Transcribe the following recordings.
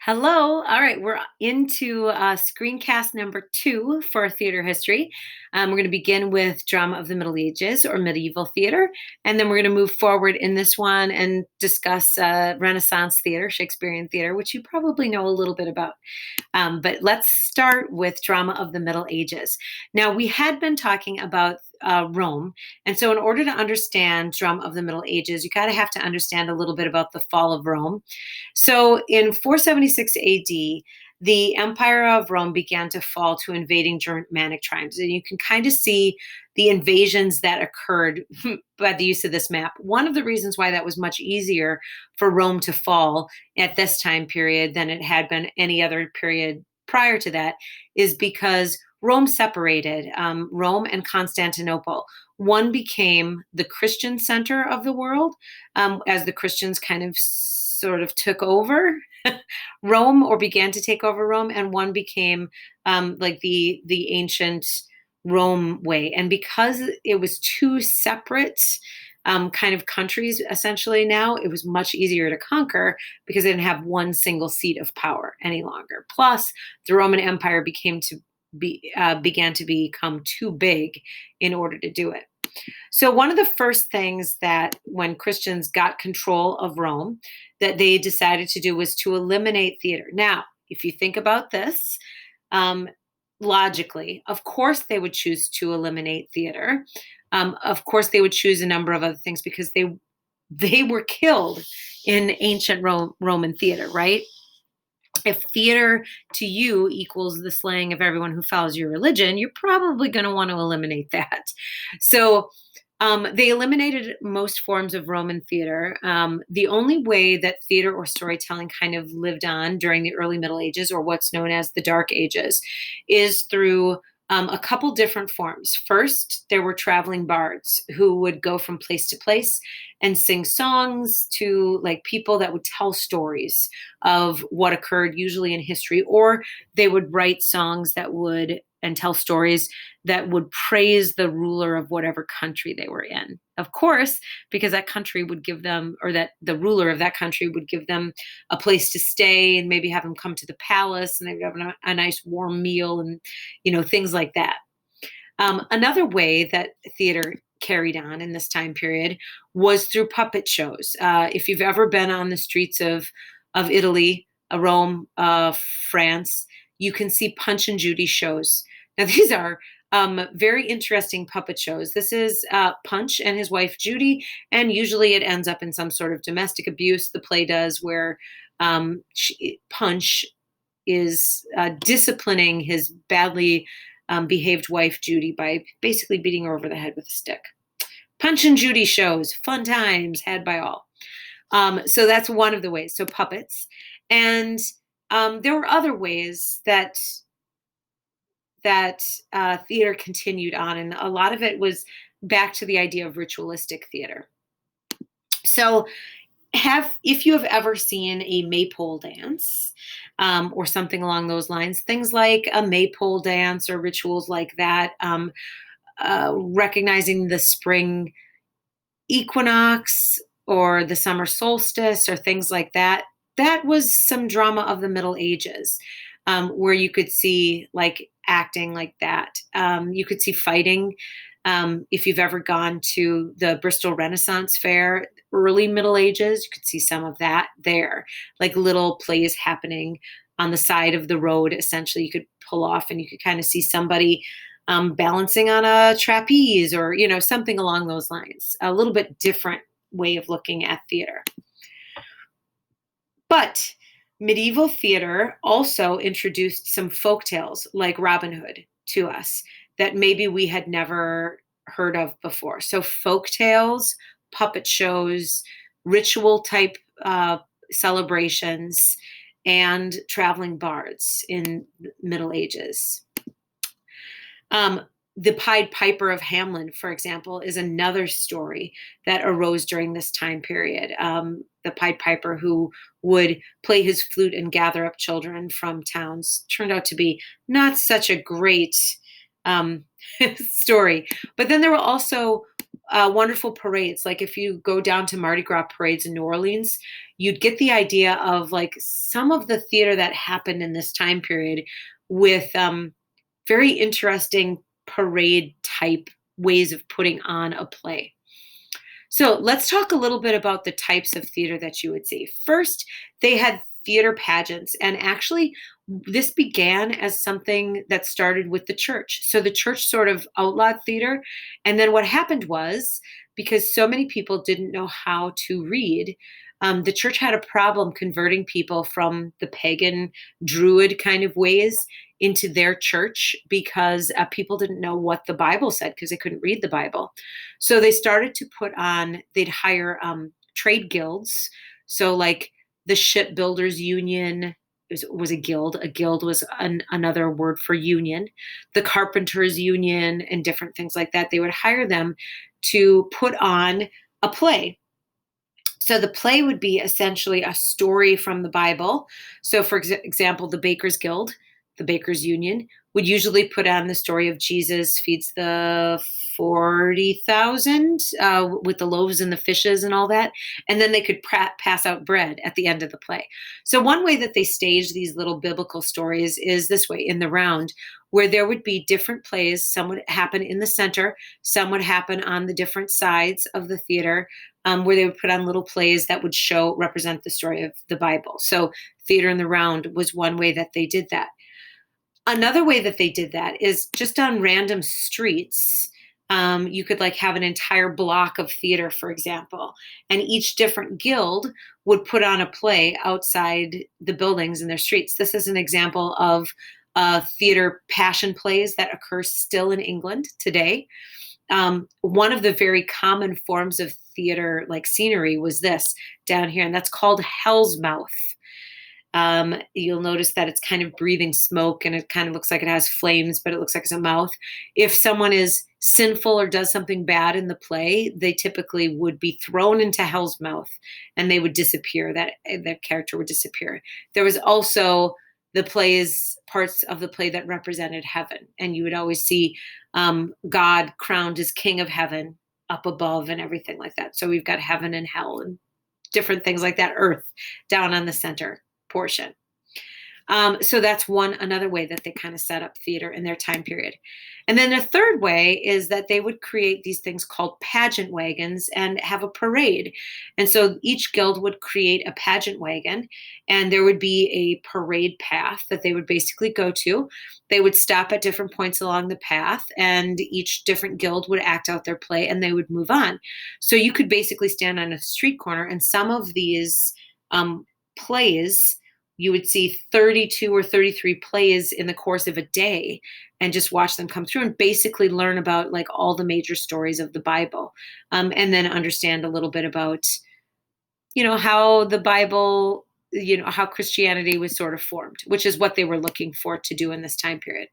Hello. All right, we're into screencast number 2 for theater history. We're going to begin with drama of the Middle Ages or medieval theater, and then we're going to move forward in this one and discuss Renaissance theater, Shakespearean theater, which you probably know a little bit about. But let's start with drama of the Middle Ages. Now, we had been talking about Rome. And so, in order to understand drama of the Middle Ages, you got to have to understand a little bit about the fall of Rome. So, in 476 AD, the Empire of Rome began to fall to invading Germanic tribes. And you can kind of see the invasions that occurred by the use of this map. One of the reasons why that was much easier for Rome to fall at this time period than it had been any other period prior to that is because Rome separated, Rome and Constantinople. One became the Christian center of the world as the Christians kind of sort of took over Rome or began to take over Rome, and one became like the ancient Rome way. And because it was two separate kind of countries essentially now, it was much easier to conquer because they didn't have one single seat of power any longer. Plus, the Roman Empire began to become too big in order to do it. So one of the first things that when Christians got control of Rome that they decided to do was to eliminate theater. Now, if you think about this um, logically, of course they would choose to eliminate theater. Of course they would choose a number of other things because they were killed in ancient Roman theater, right? If theater to you equals the slaying of everyone who follows your religion, you're probably going to want to eliminate that. So they eliminated most forms of Roman theater. The only way that theater or storytelling kind of lived on during the early Middle Ages, or what's known as the Dark Ages, is through a couple different forms. First, there were traveling bards who would go from place to place and sing songs to like people that would tell stories of what occurred, usually in history, or they would write songs that would and tell stories that would praise the ruler of whatever country they were in. Of course, because that country would give them, or that the ruler of that country would give them a place to stay and maybe have them come to the palace and they would have a nice warm meal and, things like that. Another way that theater carried on in this time period was through puppet shows. If you've ever been on the streets of Italy, Rome, France, you can see Punch and Judy shows. Now, these are very interesting puppet shows. This is Punch and his wife Judy, and usually it ends up in some sort of domestic abuse. The play does where Punch is disciplining his badly behaved wife Judy by basically beating her over the head with a stick. Punch and Judy shows, fun times had by all. So that's one of the ways. So puppets, and there were other ways that theater continued on, and a lot of it was back to the idea of ritualistic theater. So, if you have ever seen a maypole dance or something along those lines, things like a maypole dance or rituals like that, recognizing the spring equinox or the summer solstice or things like that, that was some drama of the Middle Ages where you could see like acting like that. You could see fighting. If you've ever gone to the Bristol Renaissance Fair, early Middle Ages, you could see some of that there, like little plays happening on the side of the road. Essentially, you could pull off and you could kind of see somebody balancing on a trapeze or, something along those lines. A little bit different way of looking at theater. But medieval theater also introduced some folk tales like Robin Hood to us that maybe we had never heard of before. So folk tales, puppet shows, ritual type celebrations, and traveling bards in the Middle Ages. The Pied Piper of Hamelin, for example, is another story that arose during this time period. The Pied Piper who would play his flute and gather up children from towns turned out to be not such a great story. But then there were also wonderful parades. Like if you go down to Mardi Gras parades in New Orleans, you'd get the idea of like some of the theater that happened in this time period with very interesting parade type ways of putting on a play. So let's talk a little bit about the types of theater that you would see. First, they had theater pageants, and actually, this began as something that started with the church. So the church sort of outlawed theater. And then what happened was, because so many people didn't know how to read, the church had a problem converting people from the pagan druid kind of ways into their church because people didn't know what the Bible said because they couldn't read the Bible. So they started to put on, they'd hire trade guilds. So, like the Shipbuilders Union was a guild. A guild was another word for union. The Carpenters Union and different things like that. They would hire them to put on a play. So the play would be essentially a story from the Bible. So, for example, the Bakers Guild, the Bakers Union, would usually put on the story of Jesus feeds the 40,000 with the loaves and the fishes and all that. And then they could pass out bread at the end of the play. So one way that they stage these little biblical stories is this way, in the round, where there would be different plays. Some would happen in the center, some would happen on the different sides of the theater, where they would put on little plays that would represent the story of the Bible. So theater in the round was one way that they did that. Another way that they did that is just on random streets. You could like have an entire block of theater, for example, and each different guild would put on a play outside the buildings in their streets. This is an example of theater passion plays that occur still in England today. One of the very common forms of theater like scenery was this down here, and that's called Hell's Mouth. You'll notice that it's kind of breathing smoke and it kind of looks like it has flames, but it looks like it's a mouth. If someone is sinful or does something bad in the play, they typically would be thrown into Hell's Mouth and they would disappear. That character would disappear. There was also parts of the play that represented heaven, and you would always see God crowned as King of Heaven up above and everything like that. So we've got heaven and hell and different things like that, earth down on the center portion. So that's another way that they kind of set up theater in their time period. And then the third way is that they would create these things called pageant wagons and have a parade. And so each guild would create a pageant wagon, and there would be a parade path that they would basically go to. They would stop at different points along the path, and each different guild would act out their play and they would move on. So you could basically stand on a street corner, and some of these plays, you would see 32 or 33 plays in the course of a day and just watch them come through and basically learn about like all the major stories of the Bible, and then understand a little bit about, how the Bible, how Christianity was sort of formed, which is what they were looking for to do in this time period.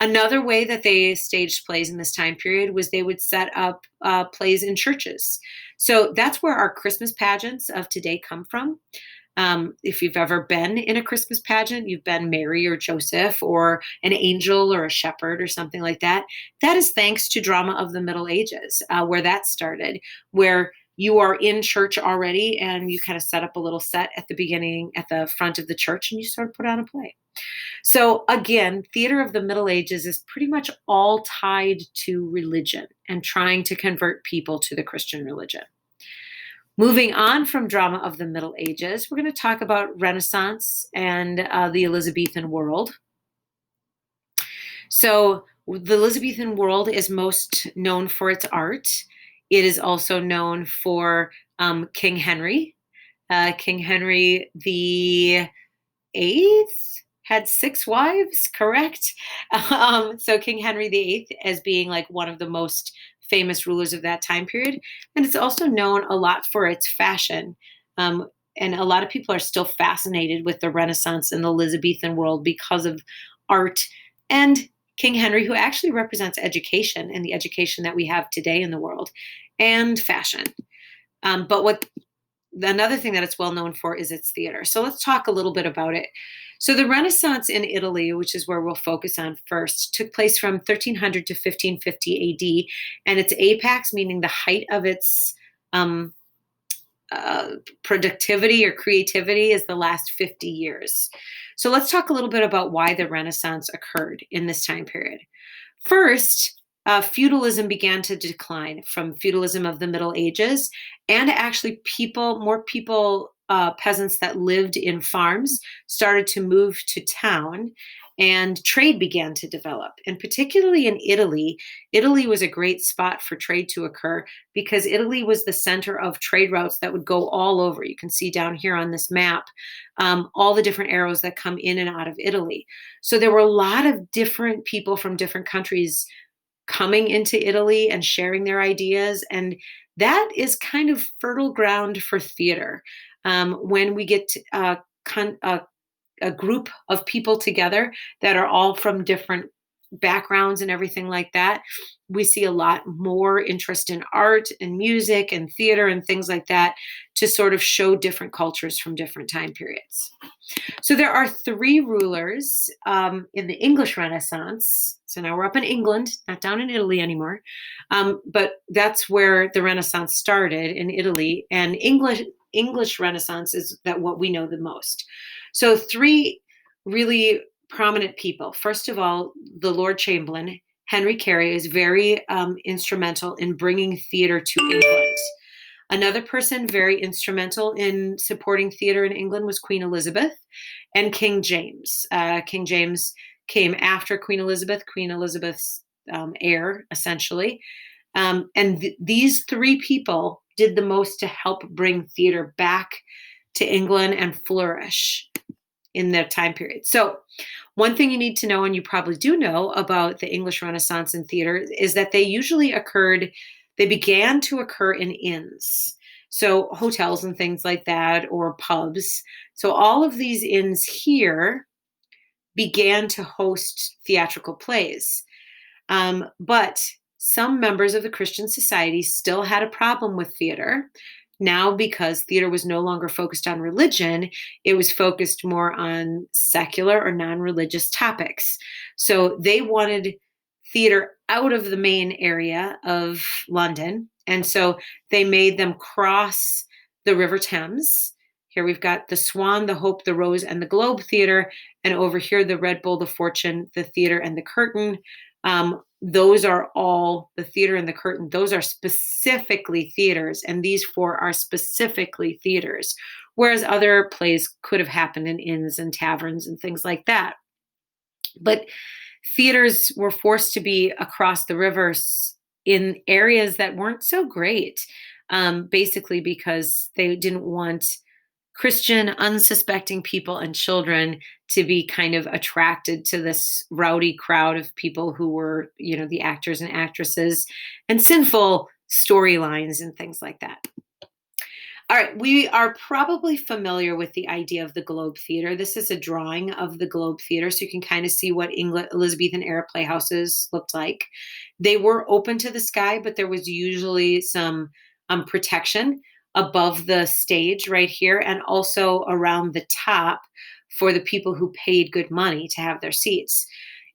Another way that they staged plays in this time period was they would set up plays in churches. So that's where our Christmas pageants of today come from. If you've ever been in a Christmas pageant, you've been Mary or Joseph or an angel or a shepherd or something like that. That is thanks to Drama of the Middle Ages, where that started, where you are in church already and you kind of set up a little set at the beginning at the front of the church and you sort of put on a play. So again, theater of the Middle Ages is pretty much all tied to religion and trying to convert people to the Christian religion. Moving on from drama of the Middle Ages, we're going to talk about Renaissance and the Elizabethan world. So the Elizabethan world is most known for its art. It is also known for King Henry. King Henry the Eighth had 6 wives, correct? So King Henry the Eighth as being like one of the most famous rulers of that time period. And it's also known a lot for its fashion. And a lot of people are still fascinated with the Renaissance and the Elizabethan world because of art and King Henry, who actually represents education and the education that we have today in the world, and fashion. But what another thing that it's well known for is its theater. So let's talk a little bit about it. So the Renaissance in Italy, which is where we'll focus on first, took place from 1300 to 1550 AD, and its apex, meaning the height of its um, productivity or creativity, is the last 50 years. So let's talk a little bit about why the Renaissance occurred in this time period. First, feudalism began to decline from feudalism of the Middle Ages, and actually more people, peasants that lived in farms started to move to town, and trade began to develop. And particularly in Italy, Italy was a great spot for trade to occur because Italy was the center of trade routes that would go all over. You can see down here on this map all the different arrows that come in and out of Italy. So there were a lot of different people from different countries coming into Italy and sharing their ideas. And that is kind of fertile ground for theater. When we get a group of people together that are all from different backgrounds and everything like that, we see a lot more interest in art and music and theater and things like that to sort of show different cultures from different time periods. So there are three rulers in the English Renaissance. So now we're up in England, not down in Italy anymore. But that's where the Renaissance started, in Italy. And English Renaissance is that what we know the most. So three really prominent people. First of all, the Lord Chamberlain, Henry Carey, is very instrumental in bringing theater to England. Another person very instrumental in supporting theater in England was Queen Elizabeth and King James. King James came after Queen Elizabeth's heir, essentially. These three people did the most to help bring theater back to England and flourish in that time period. So one thing you need to know, and you probably do know about the English Renaissance in theater, is that they began to occur in inns. So hotels and things like that, or pubs. So all of these inns here began to host theatrical plays. But some members of the Christian society still had a problem with theater. Now, because theater was no longer focused on religion, it was focused more on secular or non-religious topics. So they wanted theater out of the main area of London. And so they made them cross the River Thames. Here we've got the Swan, the Hope, the Rose, and the Globe Theater. And over here, the Red Bull, the Fortune, the Theater, and the Curtain. Those are all the Theater and the Curtain. Those are specifically theaters, and these four are specifically theaters, whereas other plays could have happened in inns and taverns and things like that. But theaters were forced to be across the rivers in areas that weren't so great, basically because they didn't want Christian, unsuspecting people and children to be kind of attracted to this rowdy crowd of people who were, the actors and actresses, and sinful storylines and things like that. All right, we are probably familiar with the idea of the Globe Theater. This is a drawing of the Globe Theater, so you can kind of see what Elizabethan era playhouses looked like. They were open to the sky, but there was usually some protection above the stage right here, and also around the top for the people who paid good money to have their seats.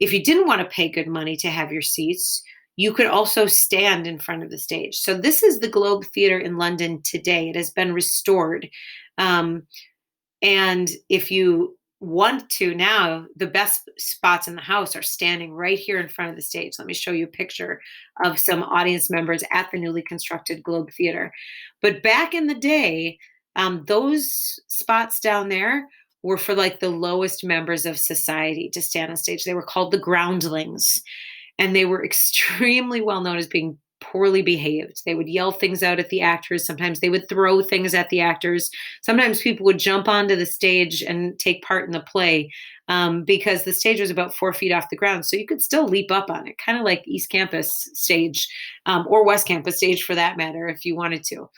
If you didn't want to pay good money to have your seats, you could also stand in front of the stage. So this is the Globe Theatre in London today. It has been restored. And if you want to now, the best spots in the house are standing right here in front of the stage. Let me show you a picture of some audience members at the newly constructed Globe Theatre. But back in the day, those spots down there were for like the lowest members of society to stand on stage. They were called the groundlings. And they were extremely well known as being poorly behaved. They would yell things out at the actors. Sometimes they would throw things at the actors. Sometimes people would jump onto the stage and take part in the play because the stage was about 4 feet off the ground. So you could still leap up on it, kind of like East Campus stage or West Campus stage for that matter, if you wanted to.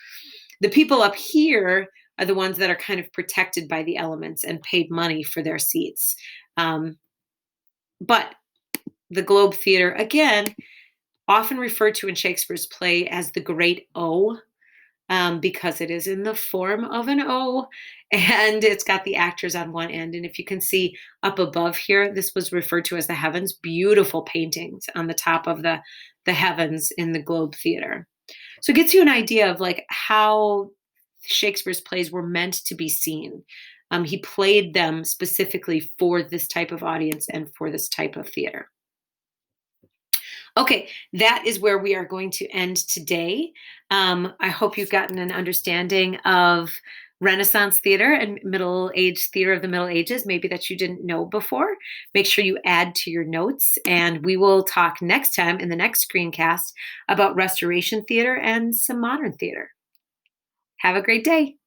The people up here are the ones that are kind of protected by the elements and paid money for their seats. But the Globe Theatre, again, often referred to in Shakespeare's play as the Great O. because it is in the form of an O, and it's got the actors on one end. And if you can see up above here, this was referred to as the heavens. Beautiful paintings on the top of the heavens in the Globe Theater. So it gets you an idea of like how Shakespeare's plays were meant to be seen. He played them specifically for this type of audience and for this type of theater. Okay, that is where we are going to end today. I hope you've gotten an understanding of Renaissance theater and Middle Age theater of the Middle Ages, maybe that you didn't know before. Make sure you add to your notes, and we will talk next time in the next screencast about Restoration theater and some modern theater. Have a great day.